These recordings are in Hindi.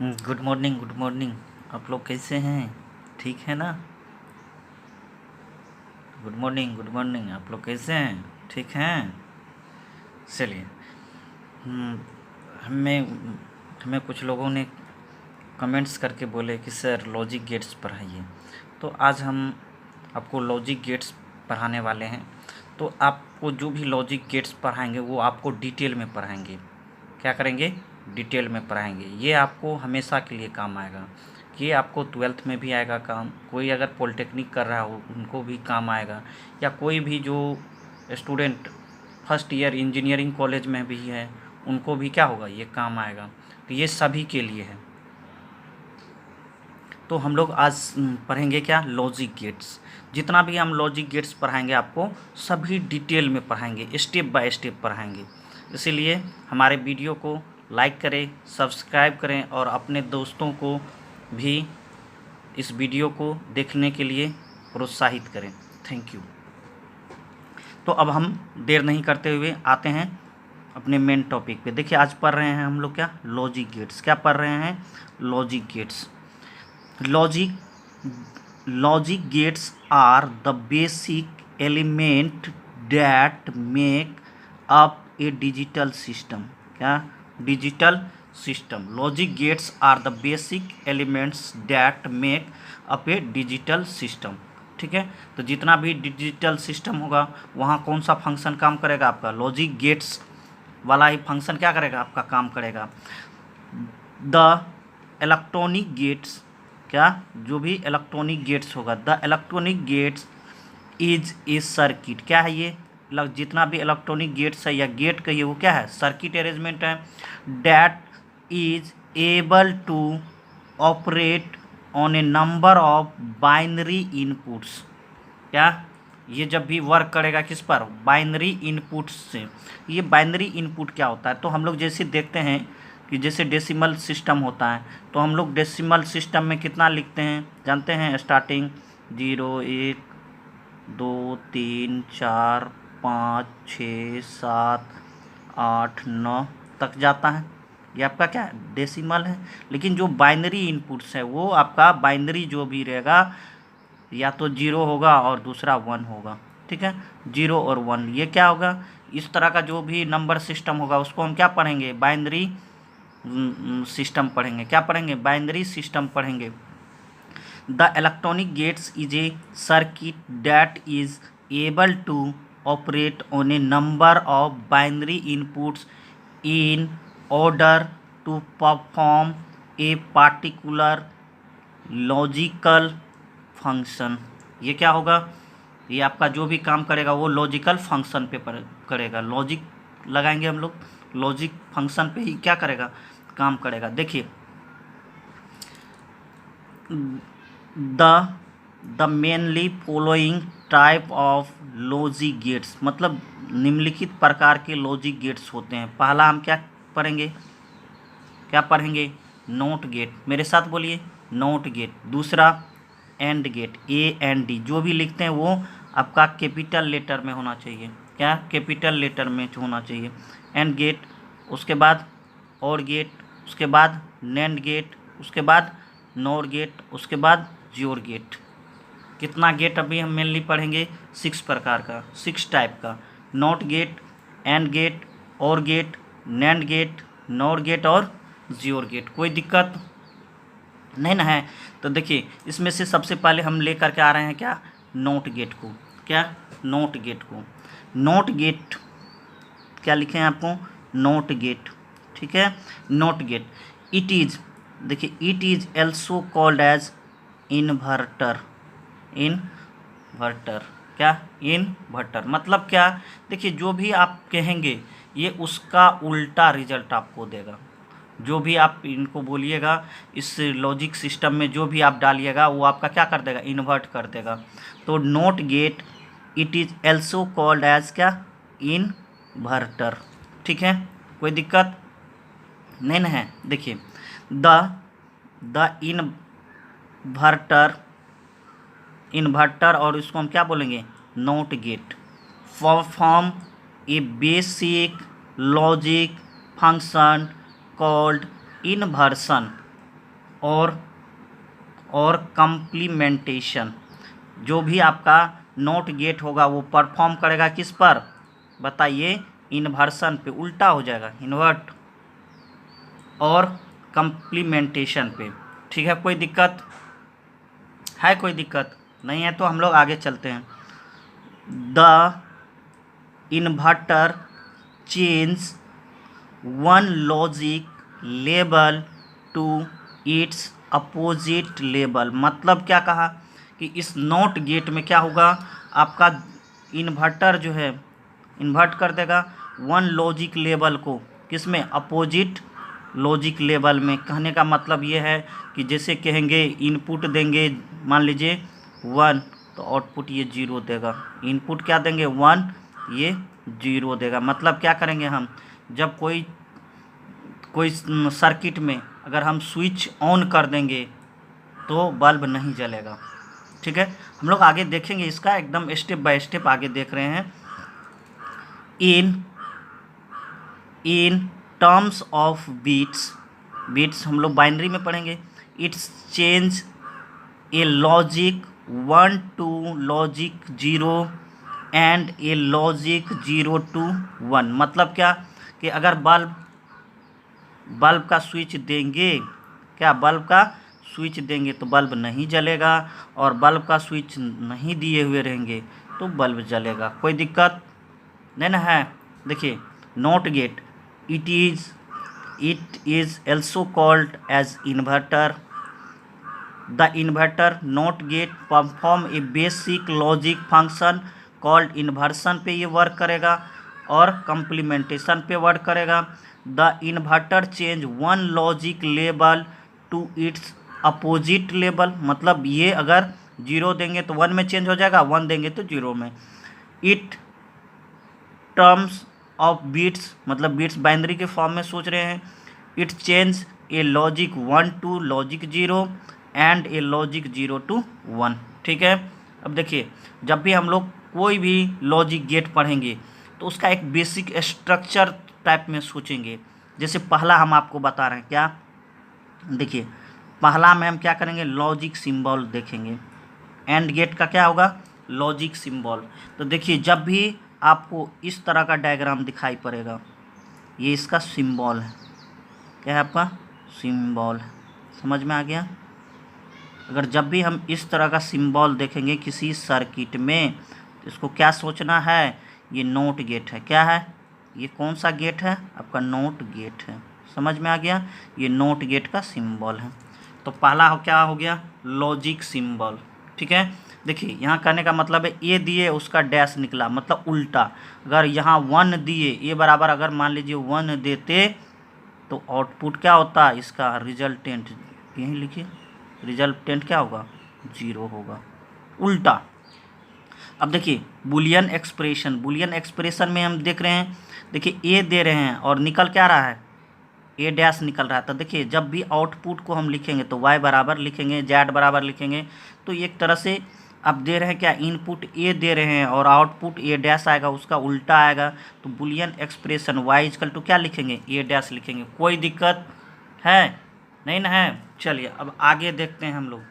Good morning, good morning. आप लोग कैसे हैं? ठीक है ना? Good morning, good morning. आप लोग कैसे हैं? ठीक हैं? चलिए। हम्म, हमें हमें कुछ लोगों ने कमेंट्स करके बोले कि सर लॉजिक गेट्स पढ़ाइए। तो आज हम आपको लॉजिक गेट्स पढ़ाने वाले हैं। तो आपको जो भी लॉजिक गेट्स पढ़ाएंगे वो आपको डिटेल में पढ़ाएंगे। क्या करेंगे? डिटेल में पढ़ाएंगे। ये आपको हमेशा के लिए काम आएगा। ये आपको ट्वेल्थ में भी आएगा काम। कोई अगर पॉलिटेक्निक कर रहा हो उनको भी काम आएगा, या कोई भी जो student first year engineering college में भी है उनको भी क्या होगा, ये काम आएगा। तो ये सभी के लिए है। तो हम लोग आज पढ़ेंगे क्या, लॉजिक गेट्स। जितना भी हम लॉजिक गेट्स पढ़ाएंगे आपको सभी डिटेल में पढ़ाएंगे, स्टेप बाय स्टेप पढ़ाएंगे। इसीलिए हमारे वीडियो को लाइक करें, सब्सक्राइब करें और अपने दोस्तों को भी इस वीडियो को देखने के लिए प्रोत्साहित करें। Thank you. तो अब हम देर नहीं करते हुए आते हैं अपने मेन टॉपिक पे। देखिए आज पढ़ रहे हैं हम लोग क्या, लॉजिक गेट्स। क्या पढ़ रहे हैं? Logic gates. Logic gates are the basic element that make up a digital system. क्या? Digital system. Logic gates are the basic elements that make up a digital system. ठीक है, तो जितना भी डिजिटल सिस्टम होगा वहाँ कौन सा फंक्शन काम करेगा? आपका लॉजिक गेट्स वाला ही फंक्शन क्या करेगा? आपका काम करेगा। द इलेक्ट्रॉनिक गेट्स, क्या? जो भी इलेक्ट्रॉनिक गेट्स होगा, the electronic gates is a circuit. क्या है ये? जितना भी इलेक्ट्रॉनिक गेट्स है या गेट कहिए वो क्या है? सर्किट अरेंजमेंट है। That is able to operate on a number of binary inputs. क्या? ये जब भी वर्क करेगा किस पर? बाइनरी इनपुट्स से। ये बाइनरी इनपुट क्या होता है? तो हम लोग जैसे देखते हैं कि जैसे डेसिमल सिस्टम होता है, तो हम लोग डेसिमल सिस्टम में कितना लिखते हैं जानते हैं? स्टार्टिंग 0 1 2 3 4 5 6 7 8 9 तक जाता है। ये आपका क्या है? डेसिमल है। लेकिन जो बाइनरी इनपुट्स है वो आपका बाइनरी जो भी रहेगा या तो 0 होगा और दूसरा 1 होगा। ठीक है, 0 और 1 ये क्या होगा? इस तरह का जो भी नंबर सिस्टम होगा उसको हम क्या पढ़ेंगे? बाइनरी सिस्टम पढ़ेंगे। क्या पढ़ेंगे? बाइनरी सिस्टम पढ़ेंगे। The electronic gates is a circuit that is able to operate on a number of binary inputs in order to perform a particular logical function. ये क्या होगा? ये आपका जो भी काम करेगा वो लॉजिकल फंक्शन पे करेगा। लॉजिक लगाएंगे हम लोग, लॉजिक फंक्शन पे ही क्या करेगा? काम करेगा। देखिए the mainly following type of logic gates, मतलब निम्नलिखित प्रकार के लॉजिक गेट्स होते हैं। पहला हम क्या पढ़ेंगे? क्या पढ़ेंगे? NOT gate. मेरे साथ बोलिए, नोट गेट। दूसरा AND gate, A and D जो भी लिखते हैं वो आपका कैपिटल लेटर में होना चाहिए। क्या? कैपिटल लेटर में होना चाहिए। एंड गेट, उसके बाद और गेट, उसके बाद नैंड गेट, उसके बाद नॉर गेट, उसके बाद ज्योर गेट। कितना गेट अभी हम मेनली पढ़ेंगे? 6 प्रकार का, 6 टाइप का। NOT gate, AND gate, OR gate, NAND gate, NOR gate और ज्योर गेट। कोई दिक्कत नहीं ना है? तो देखिए इसमें से सबसे पहले हम लेकर के आ रहे हैं क्या? नोट गेट को। क्या? नोट गेट को। नोट गेट क्या लिखे हैं आपको? NOT gate. ठीक है, नोट गेट। इट इज, देखिए it is also called as inverter. Inverter, क्या? इन्वर्टर मतलब क्या? देखिए जो भी आप कहेंगे ये उसका उल्टा रिजल्ट आपको देगा। जो भी आप इनको बोलिएगा इस लॉजिक सिस्टम में जो भी आप डालिएगा वो आपका क्या कर देगा? इन्वर्ट कर देगा। तो NOT gate it is also called as क्या? इन्वर्टर। ठीक है, कोई दिक्कत नहीं ना है? देखिए द इन्वर्टर और इसको हम क्या बोलेंगे? NOT gate perform a basic logic function called inversion. और कंप्लीमेंटेशन, जो भी आपका नॉट गेट होगा वो परफॉर्म करेगा किस पर, बताइए, इन्वर्सन पे, उल्टा हो जाएगा, इन्वर्ट और कंप्लीमेंटेशन पे। ठीक है, कोई दिक्कत है? कोई दिक्कत नहीं है तो हम लोग आगे चलते हैं। The inverter change one logic label to it's opposite label. मतलब क्या कहा कि इस नॉट गेट में क्या होगा, आपका इन्वर्टर जो है इन्वर्ट कर देगा वन लॉजिक लेबल को, किसमें, अपोजिट लॉजिक लेवल में। कहने का मतलब ये है कि जैसे कहेंगे इनपुट देंगे मान लीजिए 1 तो आउटपुट ये 0 देगा, इनपुट क्या देंगे 1 ये 0 देगा। मतलब क्या करेंगे हम, जब कोई सर्किट में अगर हम स्विच ऑन कर देंगे तो बल्ब नहीं जलेगा। ठीक है, हम लोग आगे देखेंगे इसका, एकदम स्टेप बाय स्टेप आगे देख रहे हैं। इन टर्म्स ऑफ बिट्स हम लोग बाइनरी में पढ़ेंगे। It's change a logic 1 to logic 0 and a logic 0 to 1। मतलब क्या कि अगर बल्ब का स्विच देंगे, क्या बल्ब का स्विच देंगे तो बल्ब नहीं जलेगा, और बल्ब का स्विच नहीं दिए हुए रहेंगे तो बल्ब जलेगा। कोई दिक्कत नहीं ना है? देखिए, not gate, it is also called as inverter. The inverter not gate perform a basic logic function called inversion पे ये वर्क करेगा और कंप्लीमेंटेशन पे वर्क करेगा। The inverter change one logic label to its opposite label। मतलब ये अगर 0 देंगे तो 1 में चेंज हो जाएगा, 1 देंगे तो 0 में। It terms ऑफ बिट्स, मतलब बिट्स बाइनरी के फॉर्म में सोच रहे हैं। It change a logic 1 to logic 0 and a logic 0 to 1। ठीक है, अब देखिए, जब भी हम लोग कोई भी लॉजिक गेट पढ़ेंगे तो उसका एक बेसिक स्ट्रक्चर टाइप में सोचेंगे। जैसे पहला हम आपको बता रहे हैं, क्या, देखिए पहला में हम क्या करेंगे, लॉजिक सिंबल देखेंगे। एंड गेट का क्या होगा, लॉजिक सिंबल। तो देखिए, जब भी आपको इस तरह का डायग्राम दिखाई पड़ेगा, ये इसका सिंबल है, क्या है आपका सिंबल, समझ में आ गया? अगर जब भी हम इस तरह का सिंबल देखेंगे किसी सर्किट में तो इसको क्या सोचना है, ये नॉट गेट है। क्या है, ये कौन सा गेट है, आपका नॉट गेट है। समझ में आ गया, ये नॉट गेट का सिंबल है। तो पहला क्या हो गया, लॉजिक सिंबल। ठीक है, देखिए यहाँ कहने का मतलब है ए दिए उसका डैश निकला, मतलब उल्टा। अगर यहाँ 1 दिए, ए बराबर अगर मान लीजिए 1 देते तो आउटपुट क्या होता है इसका, रिजल्टेंट, यहीं लिखिए, रिजल्टेंट क्या होगा, 0 होगा, उल्टा। अब देखिए बुलियन एक्सप्रेशन में हम देख रहे हैं, देखिए ए दे रहे हैं और निकल क्या रहा है, ए डैश निकल रहा है। तो देखिए जब भी आउटपुट को हम लिखेंगे तो वाई बराबर लिखेंगे, जेड बराबर लिखेंगे। तो एक तरह से अब दे रहे हैं क्या, इनपुट ए दे रहे हैं और आउटपुट ए डैश आएगा, उसका उल्टा आएगा। तो Boolean expression Y equal to क्या लिखेंगे, ए डैश लिखेंगे। कोई दिक्कत है नहीं ना है? चलिए अब आगे देखते हैं हम लोग।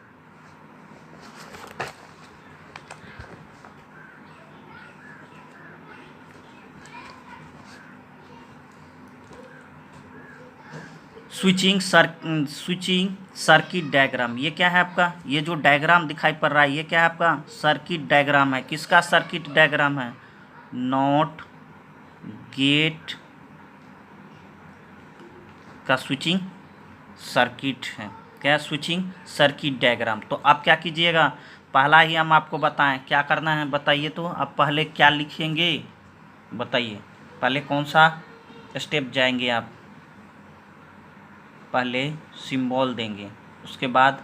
स्विचिंग सर्किट डायग्राम, ये क्या है आपका, ये जो डायग्राम दिखाई पड़ रहा है ये क्या है आपका, सर्किट डायग्राम है। किसका सर्किट डायग्राम है, नॉट गेट का स्विचिंग सर्किट है। क्या, स्विचिंग सर्किट डायग्राम। तो आप क्या कीजिएगा, पहला ही हम आपको बताएं क्या करना है, बताइए। तो आप पहले क्या लिखेंगे, बताइए, पहले कौन सा स्टेप जाएंगे आप, पहले सिंबल देंगे, उसके बाद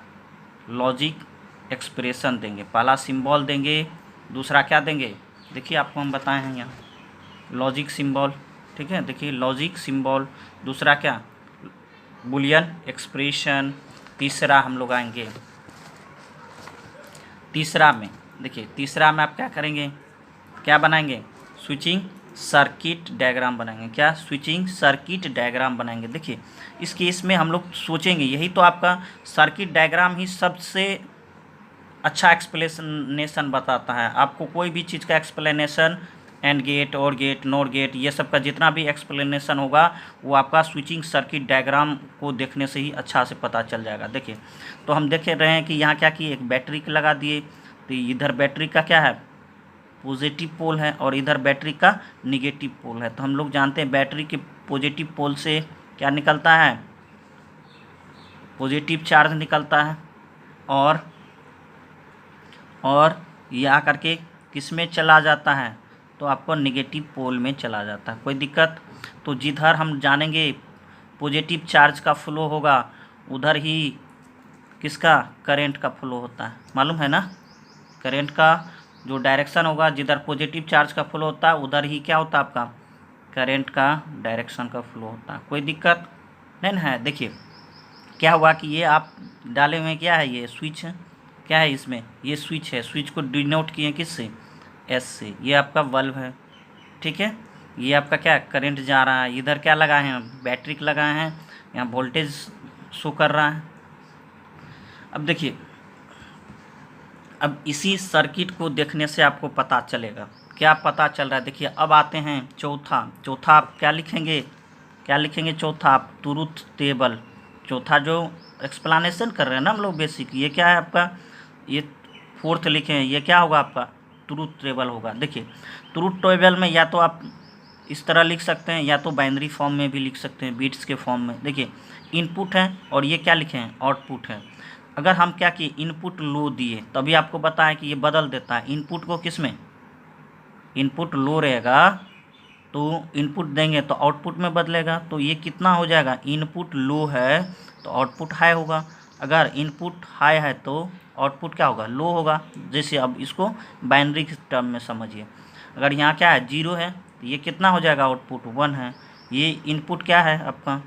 लॉजिक एक्सप्रेशन देंगे। पहला सिंबल देंगे, दूसरा क्या देंगे, देखिए आपको हम बताए हैं यहाँ लॉजिक सिंबल। ठीक है, देखिए लॉजिक सिंबल, दूसरा क्या, बुलियन एक्सप्रेशन, तीसरा हम लोग आएंगे, तीसरा में देखिए, तीसरा में आप क्या करेंगे, क्या बनाएंगे, स्विचिंग सर्किट डायग्राम बनाएंगे। क्या? स्विचिंग सर्किट डायग्राम बनाएंगे। देखिए इस केस में हम लोग सोचेंगे, यही तो आपका सर्किट डायग्राम ही सबसे अच्छा एक्सप्लेनेशन बताता है। आपको कोई भी चीज़ का explanation, and gate OR gate NOR gate ये सब का जितना भी एक्सप्लेनेशन होगा वो आपका स्विचिंग सर्किट डायग्राम को देखने से ही अच्छा से पता चल जाएगा। देखिए तो हम देख रहे हैं कि यहाँ क्या किए, एक बैटरी लगा दिए, तो इधर बैटरी का क्या है, पॉजिटिव पोल है और इधर बैटरी का निगेटिव पोल है। तो हम लोग जानते हैं बैटरी के पॉजिटिव पोल से क्या निकलता है, पॉजिटिव चार्ज निकलता है, और ये आकर के किस में चला जाता है, तो आपको निगेटिव पोल में चला जाता है। कोई दिक्कत? तो जिधर हम जानेंगे पॉजिटिव चार्ज का फ्लो होगा उधर ही किसका, करंट का फ्लो होता है। मालूम है ना, करंट का जो डायरेक्शन होगा, जिधर पॉजिटिव चार्ज का फ्लो होता है उधर ही क्या होता है, आपका करंट का डायरेक्शन का फ्लो होता है। कोई दिक्कत नहीं ना है? देखिए क्या हुआ कि ये आप डाले हुए क्या है, ये स्विच है, क्या है इसमें, ये स्विच है। स्विच को डिनोट किए किससे, एस से। ये आपका बल्ब है, ठीक है। ये आपका क्या है, करंट जा रहा है। इधर क्या लगाए हैं, बैटरी लगाए हैं, यहाँ वोल्टेज शो कर रहा है। अब देखिए, अब इसी सर्किट को देखने से आपको पता चलेगा, क्या पता चल रहा है। देखिए अब आते हैं चौथा आप क्या लिखेंगे, चौथा आप ट्रुथ टेबल। चौथा जो एक्सप्लेनेशन कर रहे हैं ना हम लोग बेसिक, ये क्या है आपका, ये फोर्थ लिखे हैं, ये क्या होगा आपका ट्रुथ टेबल होगा। देखिए ट्रुथ टेबल में या तो आप इस तरह लिख सकते हैं, या तो बाइनरी फॉर्म में भी लिख सकते हैं, बिट्स के फॉर्म में। देखिए इनपुट है और ये क्या लिखे हैं, आउटपुट है। अगर हम क्या किए, इनपुट लो दिए, तभी आपको बताया कि ये बदल देता है इनपुट को, किस में, इनपुट लो रहेगा तो इनपुट देंगे तो आउटपुट में बदलेगा। तो ये कितना हो जाएगा, इनपुट लो है तो आउटपुट हाई होगा, अगर इनपुट हाई है तो आउटपुट क्या होगा, लो होगा। जैसे अब इसको बाइनरी टर्म में समझिए, अगर यहाँ क्या है, जीरो है तो ये कितना हो जाएगा, आउटपुट 1 है। ये इनपुट क्या है आपका,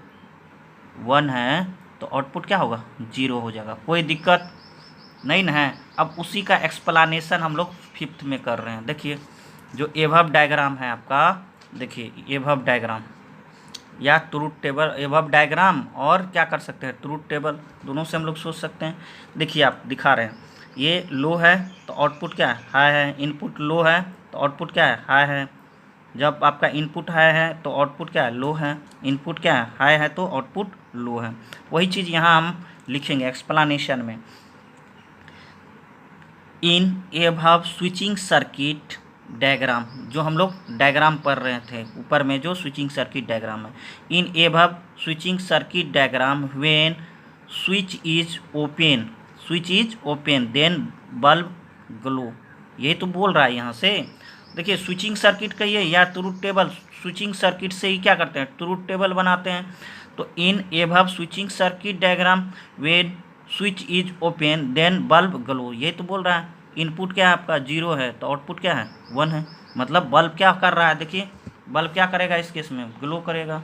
1 है तो आउटपुट क्या होगा, 0 हो जाएगा। कोई दिक्कत नहीं ना है? अब उसी का एक्सप्लेनेशन हम लोग 5th में कर रहे हैं। देखिए जो एबव डायग्राम है आपका, देखिए एबव डायग्राम या ट्रुथ टेबल, एबव डायग्राम और क्या कर सकते हैं, ट्रुथ टेबल, दोनों से हम लोग सोच सकते हैं। देखिए आप दिखा रहे हैं, ये लो है तो आउटपुट क्या है, हाई है। इनपुट लो है तो आउटपुट क्या है, हाई है। जब आपका इनपुट हाई है तो आउटपुट क्या है, लो है। इनपुट क्या है, हाई है तो आउटपुट लो है। वही चीज़ यहाँ हम लिखेंगे एक्सप्लेनेशन में, इन एबव स्विचिंग सर्किट डायग्राम, जो हम लोग डायग्राम पढ़ रहे थे ऊपर में, जो स्विचिंग सर्किट डायग्राम है। In above switching circuit diagram when switch is open then bulb glow. यही तो बोल रहा है यहाँ से। देखिए स्विचिंग सर्किट कहिए या ट्रुथ टेबल, स्विचिंग सर्किट से ही क्या करते हैं, ट्रुथ टेबल बनाते हैं। तो in above switching circuit diagram when switch is open then bulb glow, ये तो बोल रहा है। इनपुट क्या है आपका, 0 है तो आउटपुट क्या है, 1 है। मतलब बल्ब क्या कर रहा है, देखिए बल्ब क्या करेगा इस केस में, ग्लो करेगा।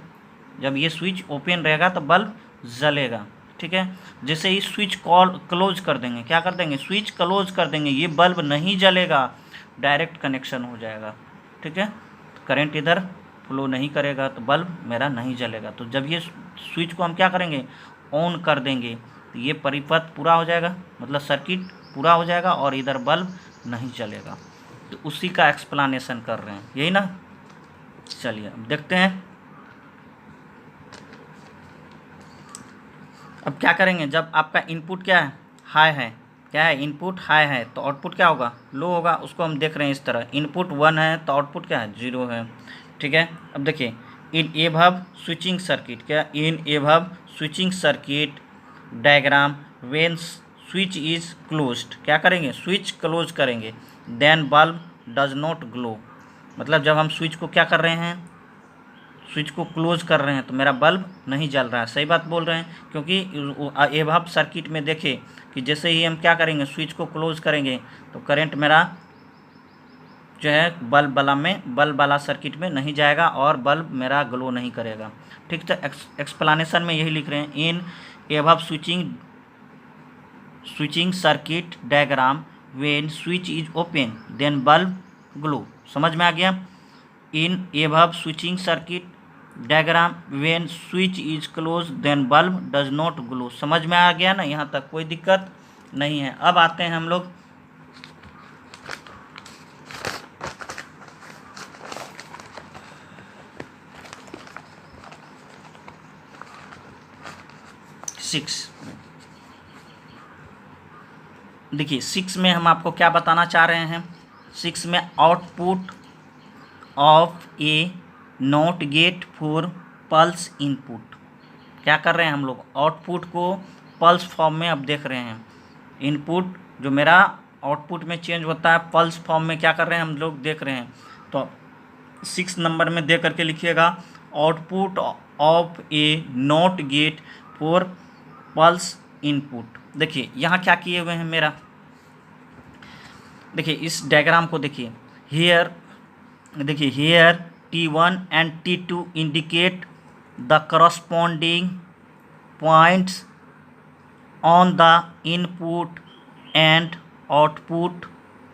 जब ये स्विच ओपन रहेगा तो बल्ब जलेगा, ठीक है। जैसे ही स्विच क्लोज कर देंगे, क्या कर देंगे, स्विच क्लोज कर देंगे, ये बल्ब नहीं जलेगा, डायरेक्ट कनेक्शन हो जाएगा, ठीक है। करंट इधर फ्लो नहीं करेगा तो बल्ब मेरा नहीं जलेगा। तो जब ये स्विच को हम क्या करेंगे, ऑन कर देंगे, तो ये परिपथ पूरा हो जाएगा, मतलब सर्किट पूरा हो जाएगा और इधर बल्ब नहीं जलेगा। तो उसी का एक्सप्लेनेशन कर रहे हैं, यही ना। चलिए अब देखते हैं, अब क्या करेंगे। जब आपका इनपुट क्या है, हाई है, क्या है, इनपुट हाई है तो आउटपुट क्या होगा, लो होगा। उसको हम देख रहे हैं इस तरह, इनपुट 1 है तो आउटपुट क्या है, 0 है, ठीक है। अब देखिए इन एबव स्विचिंग सर्किट, क्या, in above switching circuit diagram when switch is closed, क्या करेंगे, स्विच क्लोज करेंगे, then bulb does not glow. मतलब जब हम स्विच को क्या कर रहे हैं, स्विच को क्लोज कर रहे हैं तो मेरा बल्ब नहीं जल रहा है। सही बात बोल रहे हैं, क्योंकि एबव सर्किट में देखें कि जैसे ही हम क्या करेंगे, स्विच को क्लोज करेंगे तो करंट मेरा जो है बल्ब वाला सर्किट में नहीं जाएगा और बल्ब मेरा ग्लो नहीं करेगा, ठीक। तो एक्सप्लेनेशन में यही लिख रहे हैं, in above switching circuit diagram when switch is open then bulb glow. समझ में आ गया। इन above switching circuit diagram when switch is closed then bulb does not glow। समझ में आ गया ना, यहाँ तक कोई दिक्कत नहीं है। अब आते हैं हम लोग 6। देखिए 6 में हम आपको क्या बताना चाह रहे हैं। 6 में output of A not get for pulse input. क्या कर रहे हैं हम लोग, आउटपुट को पल्स फॉर्म में अब देख रहे हैं। इनपुट जो मेरा आउटपुट में चेंज होता है पल्स फॉर्म में क्या कर रहे हैं हम लोग देख रहे हैं। तो 6 नंबर में दे करके लिखिएगा output of A not get for pulse input. देखिए यहाँ क्या किए हुए हैं मेरा, देखिए इस डायग्राम को देखिए। हियर देखिए here T1 and T2 indicate the corresponding points on the input and output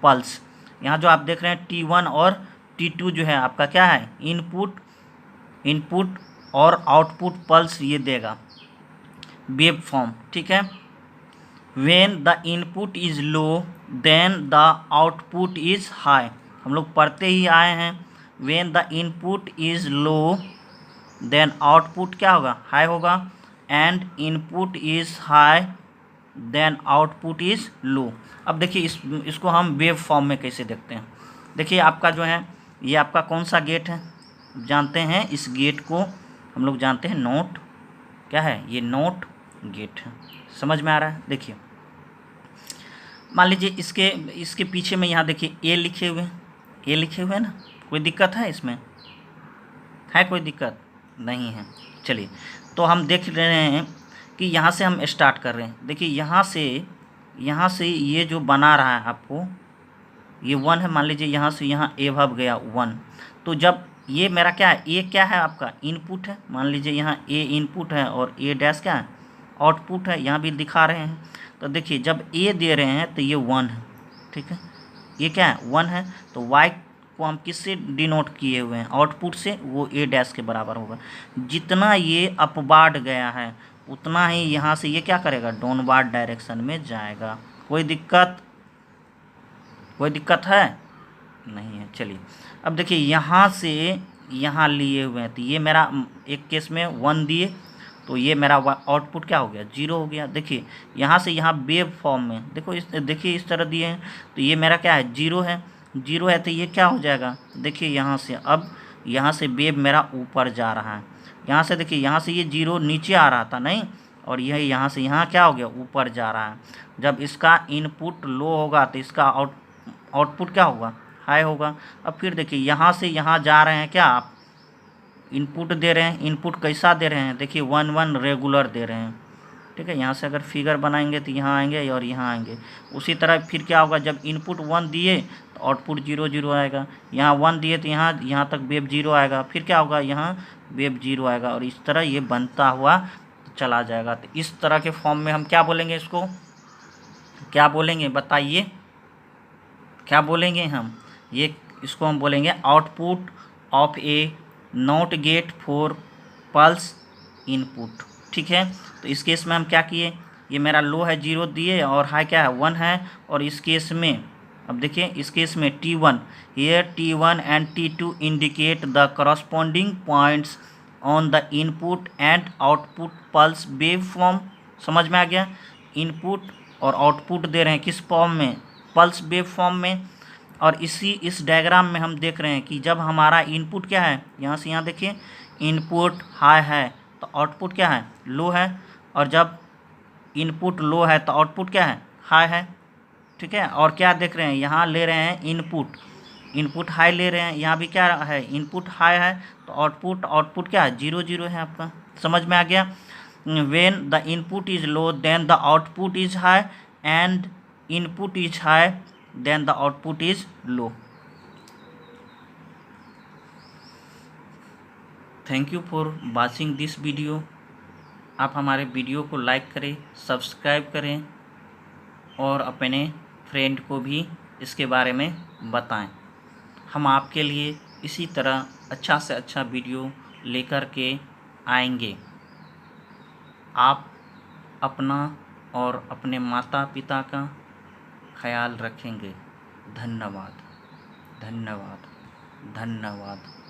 pulse. यहाँ जो आप देख रहे हैं T1 और T2 जो है आपका क्या है, इनपुट और आउटपुट पल्स ये देगा वेव फॉर्म, ठीक है। When the input is low then the output is high. हम लोग पढ़ते ही आए हैं when the input is low then output क्या होगा, हाई होगा, and input is high then output is low. अब देखिए इसको हम वेव फॉर्म में कैसे देखते हैं। देखिए आपका जो है ये आपका कौन सा गेट है जानते हैं, इस गेट को हम लोग जानते हैं नोट, क्या है ये नोट गेट है। समझ में आ रहा है। देखिए मान लीजिए इसके पीछे में यहाँ देखिए ए लिखे हुए हैं, ए लिखे हुए हैं ना, कोई दिक्कत है इसमें, है कोई दिक्कत नहीं है। चलिए तो हम देख रहे हैं कि यहाँ से हम स्टार्ट कर रहे हैं। देखिए यहाँ से ये जो बना रहा है आपको ये 1 है, मान लीजिए यहाँ से यहाँ ए भब गया 1। तो जब ये मेरा क्या है, ए क्या है आपका इनपुट है, मान लीजिए यहाँ ए इनपुट है और ए डैश क्या है आउटपुट है, यहाँ भी दिखा रहे हैं। तो देखिए जब ए दे रहे हैं तो ये 1 है, ठीक है, ये क्या है 1 है। तो वाई को हम किससे डिनोट किए हुए हैं, आउटपुट से, वो ए डैश के बराबर होगा। जितना ये अपवार्ड गया है उतना ही यहाँ से ये क्या करेगा, डाउनवार्ड डायरेक्शन में जाएगा। कोई दिक्कत है नहीं है। चलिए अब देखिए यहाँ से यहाँ लिए हुए हैं तो ये मेरा एक केस में 1 दिए तो ये मेरा आउटपुट क्या हो गया 0 हो गया। देखिए यहाँ से यहाँ वेव फॉर्म में देखो देखिए इस तरह दिए हैं तो ये मेरा क्या है 0 है तो ये क्या हो जाएगा, देखिए यहाँ से अब यहाँ से वेव मेरा ऊपर जा रहा है। यहाँ से देखिए यहाँ से ये 0 नीचे आ रहा था नहीं, और यह यहाँ से यहाँ क्या हो गया ऊपर जा रहा है। जब इसका इनपुट लो होगा तो इसका आउटपुट क्या होगा, हाई होगा। अब फिर देखिए यहाँ से यहाँ जा रहे हैं, क्या आप इनपुट दे रहे हैं, इनपुट कैसा दे रहे हैं, देखिए 1 1 रेगुलर दे रहे हैं, ठीक है। यहाँ से अगर फिगर बनाएंगे तो यहाँ आएंगे और यहाँ आएंगे। उसी तरह फिर क्या होगा, जब इनपुट 1 दिए तो आउटपुट 0 0 आएगा, यहाँ 1 दिए तो यहाँ तक वेव 0 आएगा, फिर क्या होगा यहाँ वेव 0 आएगा, और इस तरह ये बनता हुआ चला जाएगा। तो इस तरह के फॉर्म में हम क्या बोलेंगे, इसको क्या बोलेंगे बताइए, क्या बोलेंगे हम, ये इसको हम बोलेंगे output of A not get for pulse input, ठीक है। तो इस केस में हम क्या किए, ये मेरा लो है 0 दिए और हाई क्या है 1 है, और इस केस में अब देखिए इस केस में T1 here T1 and T2 indicate the corresponding points on the input and output pulse waveform। समझ में आ गया, इनपुट और आउटपुट दे रहे हैं किस फॉर्म में, पल्स वेव फॉर्म में। और इस डायग्राम में हम देख रहे हैं कि जब हमारा इनपुट क्या है, यहाँ से यहाँ देखिए इनपुट हाई है तो आउटपुट क्या है लो है, और जब इनपुट लो है तो आउटपुट क्या है हाई है, ठीक है। और क्या देख रहे हैं, यहाँ ले रहे हैं इनपुट हाई ले रहे हैं, यहाँ भी क्या है इनपुट हाई है तो आउटपुट क्या है 0 0 है आपका। समझ में आ गया। When the input is low then the output is high and input is high then the output is low. Thank you for watching this video. आप हमारे वीडियो को लाइक करें, सब्सक्राइब करें और अपने फ्रेंड को भी इसके बारे में बताएं। हम आपके लिए इसी तरह अच्छा से अच्छा वीडियो लेकर के आएंगे। आप अपना और अपने माता पिता का ख्याल रखेंगे। धन्यवाद, धन्यवाद, धन्यवाद।